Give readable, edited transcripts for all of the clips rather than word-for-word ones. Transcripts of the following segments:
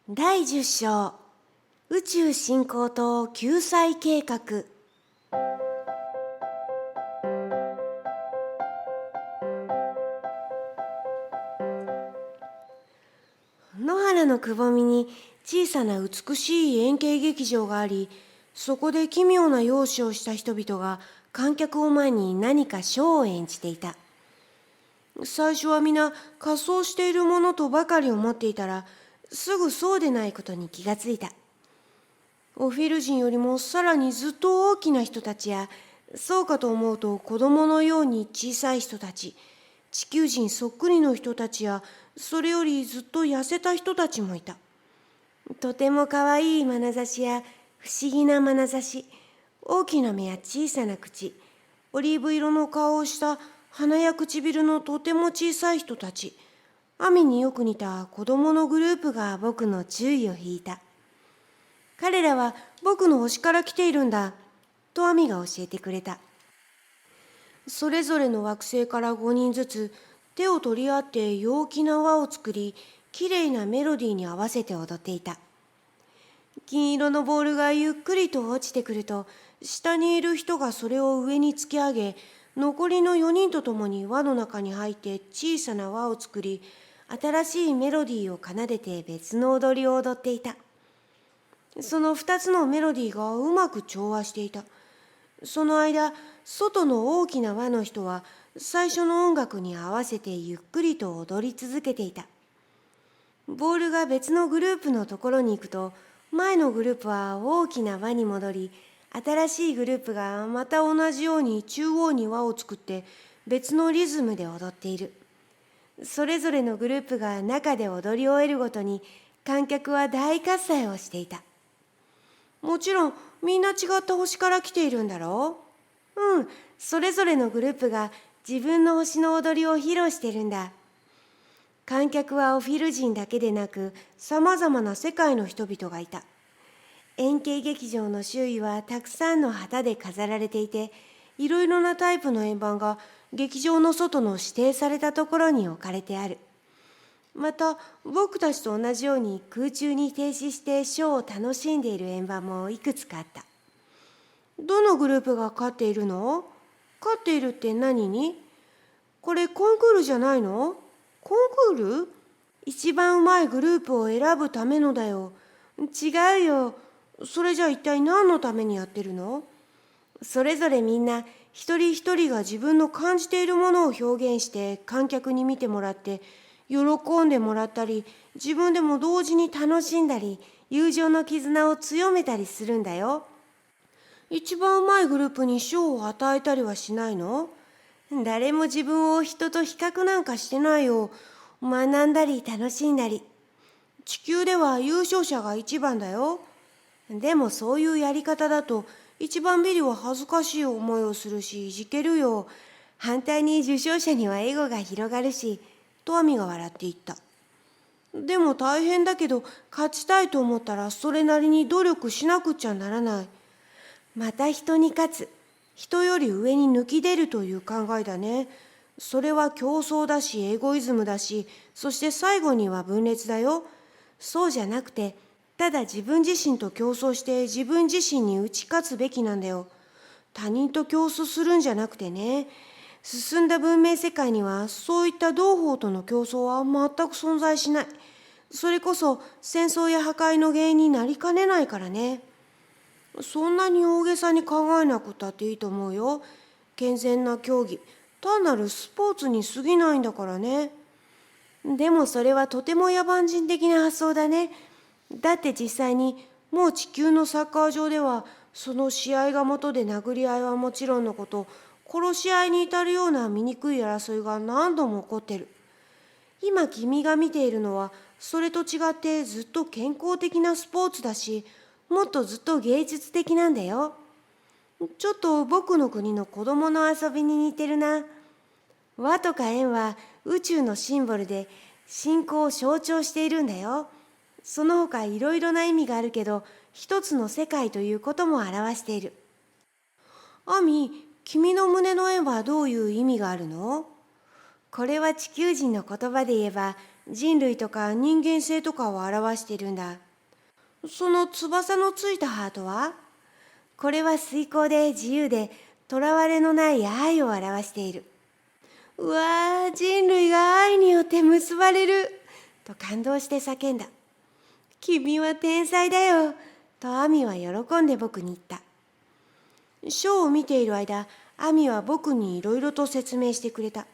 第10章宇宙振興と救済計画。野原のくぼみに小さな美しい円形劇場があり、そこで奇妙な容姿をした人々が観客を前に何かショーを演じていた。最初は皆仮装しているものとばかり思っていたら、すぐそうでないことに気がついた。オフィル人よりもさらにずっと大きな人たちや、そうかと思うと子供のように小さい人たち、地球人そっくりの人たちや、それよりずっと痩せた人たちもいた。とてもかわいい眼差しや不思議な眼差し、大きな目や小さな口、オリーブ色の顔をした鼻や唇のとても小さい人たち、アミによく似た子供のグループが僕の注意を引いた。彼らは僕の星から来ているんだ、とアミが教えてくれた。それぞれの惑星から5人ずつ手を取り合って陽気な輪を作り、きれいなメロディーに合わせて踊っていた。金色のボールがゆっくりと落ちてくると、下にいる人がそれを上に突き上げ、残りの4人と共に輪の中に入って小さな輪を作り、新しいメロディーを奏でて別の踊りを踊っていた。その2つのメロディーがうまく調和していた。その間、外の大きな輪の人は最初の音楽に合わせてゆっくりと踊り続けていた。ボールが別のグループのところに行くと、前のグループは大きな輪に戻り、新しいグループがまた同じように中央に輪を作って別のリズムで踊っている。それぞれのグループが中で踊り終えるごとに観客は大喝采をしていた。もちろんみんな違った星から来ているんだろう？それぞれのグループが自分の星の踊りを披露してるんだ。観客はオフィル人だけでなく、さまざまな世界の人々がいた。円形劇場の周囲はたくさんの旗で飾られていて、いろいろなタイプの円盤が劇場の外の指定されたところに置かれてある。また、僕たちと同じように空中に停止してショーを楽しんでいる円盤もいくつかあった。どのグループが勝っているの？勝っているって何に？これコンクールじゃないの？コンクール？一番うまいグループを選ぶためのだよ。違うよ。それじゃ一体何のためにやってるの？それぞれみんな一人一人が自分の感じているものを表現して観客に見てもらって喜んでもらったり、自分でも同時に楽しんだり、友情の絆を強めたりするんだよ。一番うまいグループに賞を与えたりはしないの？誰も自分を人と比較なんかしてないよ。学んだり楽しんだり。地球では優勝者が一番だよ。でもそういうやり方だと一番ビリは恥ずかしい思いをするしいじけるよ。反対に受賞者にはエゴが広がるし、とアミが笑って言った。でも大変だけど、勝ちたいと思ったらそれなりに努力しなくちゃならない。また人に勝つ。人より上に抜き出るという考えだね。それは競争だし、エゴイズムだし、そして最後には分裂だよ。そうじゃなくて、ただ自分自身と競争して自分自身に打ち勝つべきなんだよ。他人と競争するんじゃなくてね。進んだ文明世界にはそういった同胞との競争は全く存在しない。それこそ戦争や破壊の原因になりかねないからね。そんなに大げさに考えなくたっていいと思うよ。健全な競技、単なるスポーツに過ぎないんだからね。でもそれはとても野蛮人的な発想だね。だって実際にもう地球のサッカー場では、その試合が元で殴り合いはもちろんのこと、殺し合いに至るような醜い争いが何度も起こってる。今君が見ているのは、それと違ってずっと健康的なスポーツだし、もっとずっと芸術的なんだよ。ちょっと僕の国の子供の遊びに似てるな。輪とか円は宇宙のシンボルで信仰を象徴しているんだよ。その他いろいろな意味があるけど、一つの世界ということも表している。アミ、君の胸の円はどういう意味があるの？これは地球人の言葉で言えば、人類とか人間性とかを表しているんだ。その翼のついたハートは？これは崇高で自由でとらわれのない愛を表している。うわあ、人類が愛によって結ばれると感動して叫んだ。君は天才だよとアミは喜んで僕に言った。ショーを見ている間、アミは僕にいろいろと説明してくれた。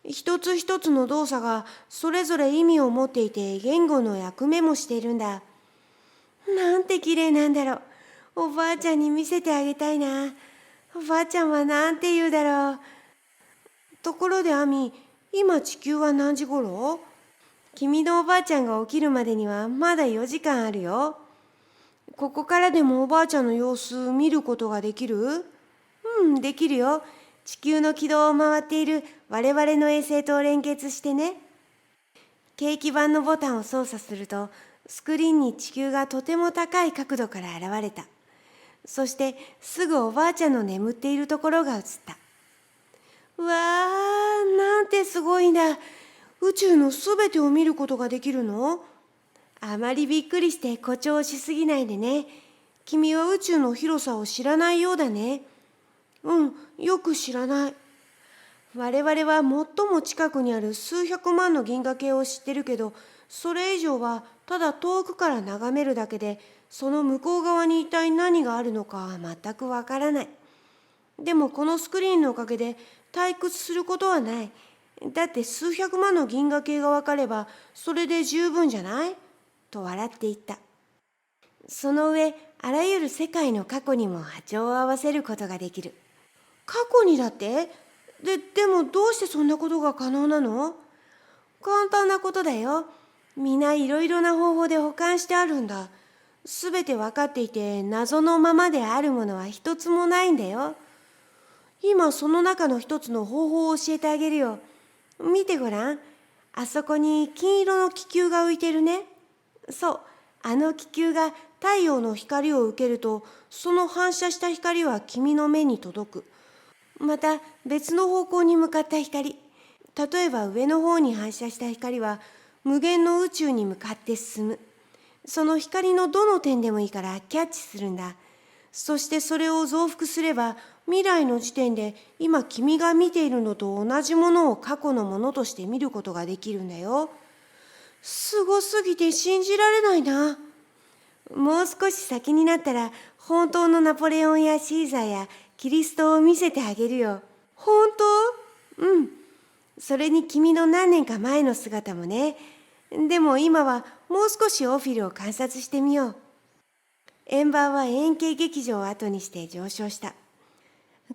一つ一つの動作がそれぞれ意味を持っていて言語の役目もしているんだ。なんて綺麗なんだろう。おばあちゃんに見せてあげたいな。おばあちゃんはなんて言うだろう。ところでアミ、今地球は何時頃？君のおばあちゃんが起きるまでにはまだ4時間あるよ。ここからでもおばあちゃんの様子見ることができる？できるよ。地球の軌道を回っている我々の衛星と連結してね。計器板のボタンを操作すると、スクリーンに地球がとても高い角度から現れた。そしてすぐおばあちゃんの眠っているところが映った。うわー、なんてすごいんだ。宇宙のすべてを見ることができるの？あまりびっくりして誇張しすぎないでね。君は宇宙の広さを知らないようだね。よく知らない。我々は最も近くにある数百万の銀河系を知ってるけど、それ以上はただ遠くから眺めるだけで、その向こう側に一体何があるのか全くわからない。でもこのスクリーンのおかげで退屈することはない。だって数百万の銀河系がわかればそれで十分じゃない？と笑って言った。その上、あらゆる世界の過去にも波長を合わせることができる。過去にだって？でもどうしてそんなことが可能なの？簡単なことだよ。皆いろいろな方法で保管してあるんだ。すべて分かっていて謎のままであるものは一つもないんだよ。今その中の一つの方法を教えてあげるよ。見てごらん。あそこに金色の気球が浮いてるね。そう、あの気球が太陽の光を受けると、その反射した光は君の目に届く。また別の方向に向かった光、例えば上の方に反射した光は無限の宇宙に向かって進む。その光のどの点でもいいからキャッチするんだ。そしてそれを増幅すれば、未来の時点で今君が見ているのと同じものを過去のものとして見ることができるんだよ。すごすぎて信じられないな。もう少し先になったら本当のナポレオンやシーザーやキリストを見せてあげるよ。本当？それに君の何年か前の姿もね。でも今はもう少しオフィルを観察してみよう。円盤は円形劇場を後にして上昇した。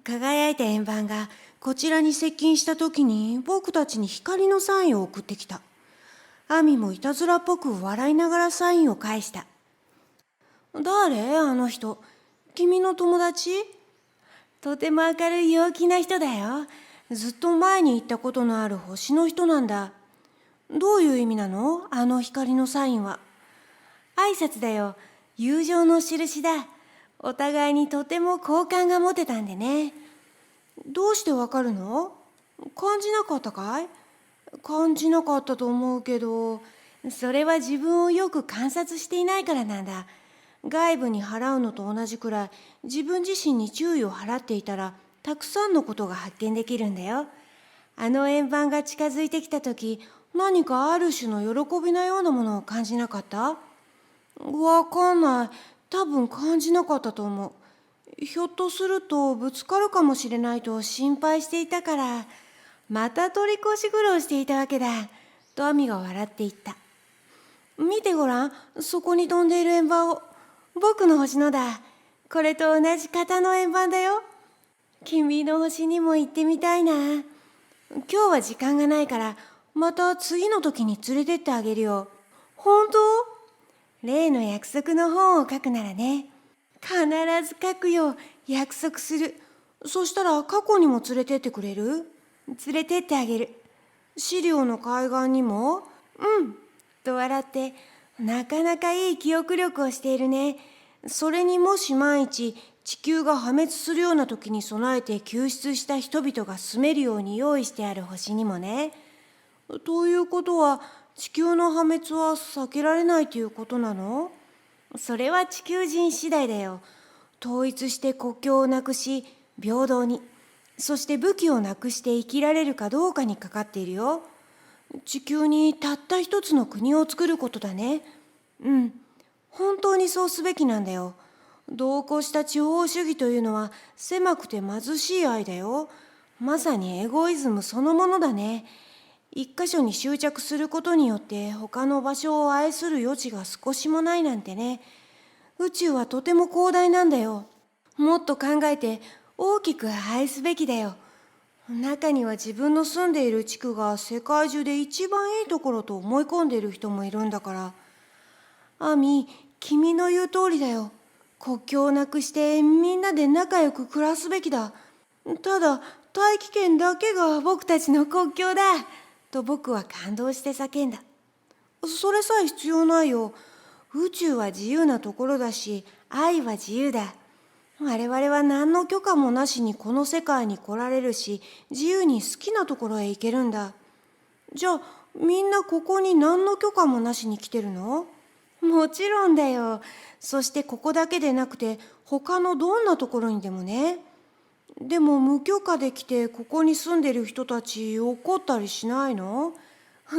輝いた円盤がこちらに接近した時に僕たちに光のサインを送ってきた。アミもいたずらっぽく笑いながらサインを返した。誰？あの人。君の友達？とても明るい陽気な人だよ。ずっと前に行ったことのある星の人なんだ。どういう意味なの？あの光のサインは。挨拶だよ。友情の印だ。お互いにとても好感が持てたんでね。どうしてわかるの？感じなかったかい？感じなかったと思うけど、それは自分をよく観察していないからなんだ。外部に払うのと同じくらい自分自身に注意を払っていたら、たくさんのことが発見できるんだよ。あの円盤が近づいてきた時、何かある種の喜びのようなものを感じなかった？わかんない。多分感じなかったと思う。ひょっとするとぶつかるかもしれないと心配していたから、また取り越し苦労していたわけだ。とアミが笑って言った。見てごらん、そこに飛んでいる円盤を。僕の星のだ。これと同じ型の円盤だよ。君の星にも行ってみたいな。今日は時間がないから、また次の時に連れてってあげるよ。本当？例の約束の本を書くならね。必ず書くよ。約束する。そしたら過去にも連れてってくれる？連れてってあげる。資料の海岸にも？と笑って、なかなかいい記憶力をしているね。それにもし万一地球が破滅するような時に備えて救出した人々が住めるように用意してある星にもね。ということは、地球の破滅は避けられないということなの？それは地球人次第だよ。統一して国境をなくし、平等に、そして武器をなくして生きられるかどうかにかかっているよ。地球にたった一つの国を作ることだね。うん、本当にそうすべきなんだよ。同行した地方主義というのは狭くて貧しい愛だよ。まさにエゴイズムそのものだね。一箇所に執着することによって他の場所を愛する余地が少しもないなんてね。宇宙はとても広大なんだよ。もっと考えて大きく愛すべきだよ。中には自分の住んでいる地区が世界中で一番いいところと思い込んでいる人もいるんだから。アミ、君の言う通りだよ。国境をなくしてみんなで仲良く暮らすべきだ。ただ、大気圏だけが僕たちの国境だ。と僕は感動して叫んだ。それさえ必要ないよ。宇宙は自由なところだし、愛は自由だ。我々は何の許可もなしにこの世界に来られるし、自由に好きなところへ行けるんだ。じゃあ、みんなここに何の許可もなしに来てるの？もちろんだよ。そしてここだけでなくて、他のどんなところにでもね。でも無許可で来てここに住んでる人たち怒ったりしないの？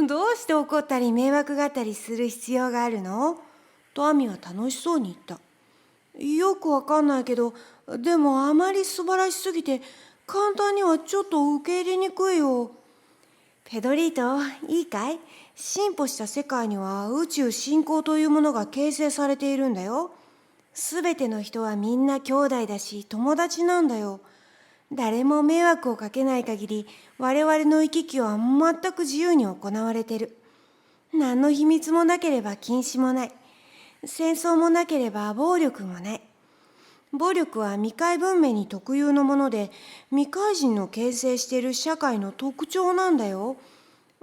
どうして怒ったり迷惑があったりする必要があるの？とアミは楽しそうに言った。よくわかんないけど、でもあまり素晴らしすぎて簡単にはちょっと受け入れにくいよ。ペドリート、いいかい？進歩した世界には宇宙信仰というものが形成されているんだよ。すべての人はみんな兄弟だし友達なんだよ。誰も迷惑をかけない限り我々の行き来は全く自由に行われてる。何の秘密もなければ禁止もない。戦争もなければ暴力もない。暴力は未開文明に特有のもので、未開人の形成している社会の特徴なんだよ。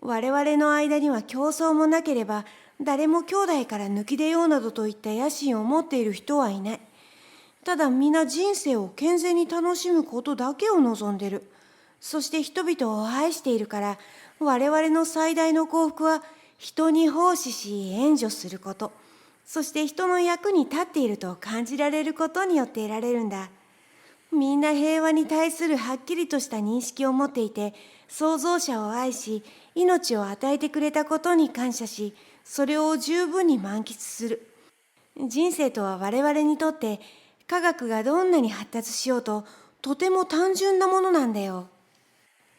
我々の間には競争もなければ、誰も兄弟から抜き出ようなどといった野心を持っている人はいない。ただ皆人生を健全に楽しむことだけを望んでる。そして人々を愛しているから、我々の最大の幸福は人に奉仕し援助すること。そして人の役に立っていると感じられることによって得られるんだ。みんな平和に対するはっきりとした認識を持っていて、創造者を愛し、命を与えてくれたことに感謝し、それを十分に満喫する。人生とは我々にとって、科学がどんなに発達しようと、とても単純なものなんだよ。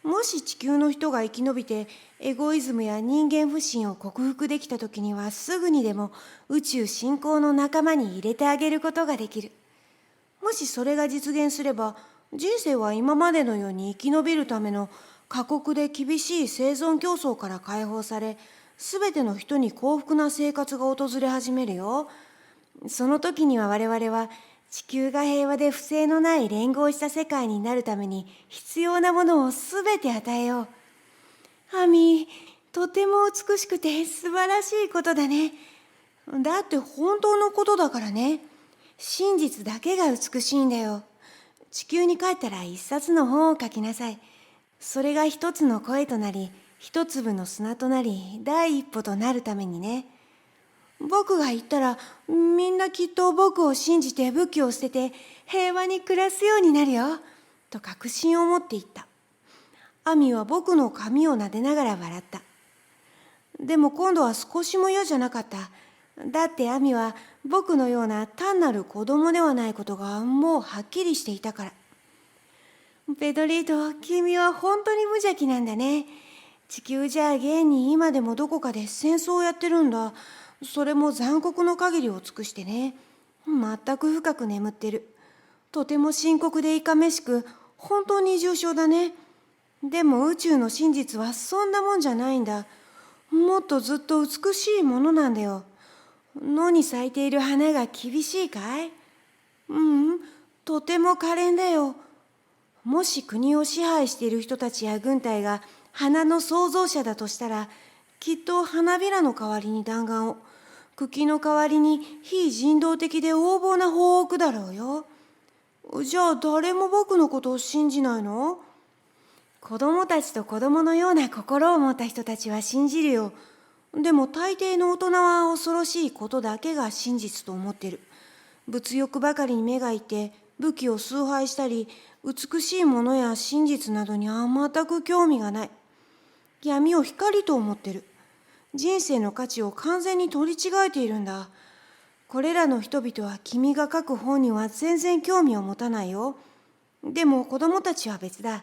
もし地球の人が生き延びてエゴイズムや人間不信を克服できた時にはすぐにでも宇宙信仰の仲間に入れてあげることができる。もしそれが実現すれば人生は今までのように生き延びるための過酷で厳しい生存競争から解放され、すべての人に幸福な生活が訪れ始めるよ。その時には我々は地球が平和で不正のない連合した世界になるために必要なものをすべて与えよう。アミ、とても美しくて素晴らしいことだね。だって本当のことだからね。真実だけが美しいんだよ。地球に帰ったら一冊の本を書きなさい。それが一つの声となり、一粒の砂となり、第一歩となるためにね。僕が言ったらみんなきっと僕を信じて武器を捨てて平和に暮らすようになるよと確信を持って言った。アミは僕の髪を撫でながら笑った。でも今度は少しも嫌じゃなかった。だってアミは僕のような単なる子供ではないことがもうはっきりしていたから。ペドリート、君は本当に無邪気なんだね。地球じゃ現に今でもどこかで戦争をやってるんだ。それも残酷の限りを尽くしてね。全く深く眠ってる。とても深刻でいかめしく、本当に重症だね。でも宇宙の真実はそんなもんじゃないんだ。もっとずっと美しいものなんだよ。野に咲いている花が厳しいかい？とても可憐だよ。もし国を支配している人たちや軍隊が花の創造者だとしたら、きっと花びらの代わりに弾丸を、茎の代わりに非人道的で横暴な法を置くだろうよ。じゃあ誰も僕のことを信じないの？子供たちと子供のような心を持った人たちは信じるよ。でも大抵の大人は恐ろしいことだけが真実と思ってる。物欲ばかりに目がいて武器を崇拝したり、美しいものや真実などには全く興味がない。闇を光と思ってる。人生の価値を完全に取り違えているんだ。これらの人々は君が書く本には全然興味を持たないよ。でも子供たちは別だ。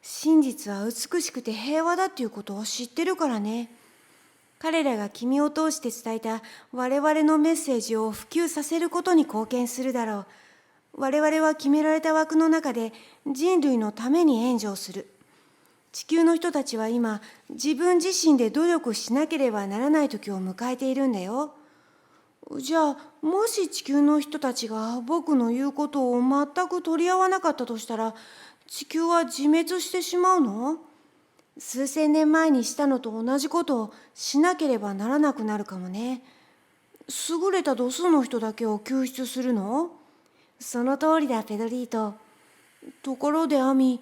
真実は美しくて平和だっていうことを知ってるからね。彼らが君を通して伝えた我々のメッセージを普及させることに貢献するだろう。我々は決められた枠の中で人類のために援助をする。地球の人たちは今、自分自身で努力しなければならない時を迎えているんだよ。じゃあ、もし地球の人たちが僕の言うことを全く取り合わなかったとしたら、地球は自滅してしまうの？数千年前にしたのと同じことをしなければならなくなるかもね。優れた度数の人だけを救出するの？その通りだ、ペドリート。ところでアミ、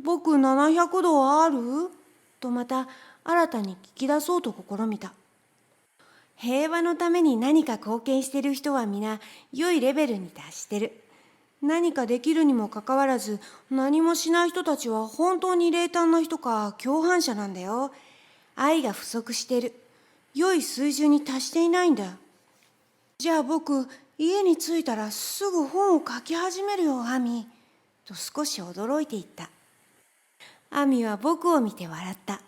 僕700度ある？とまた新たに聞き出そうと試みた。平和のために何か貢献している人は皆良いレベルに達してる。何かできるにもかかわらず何もしない人たちは本当に冷淡な人か共犯者なんだよ。愛が不足してる。良い水準に達していないんだ。じゃあ僕、家に着いたらすぐ本を書き始めるよ、アミ。と少し驚いていった。アミは僕を見て笑った。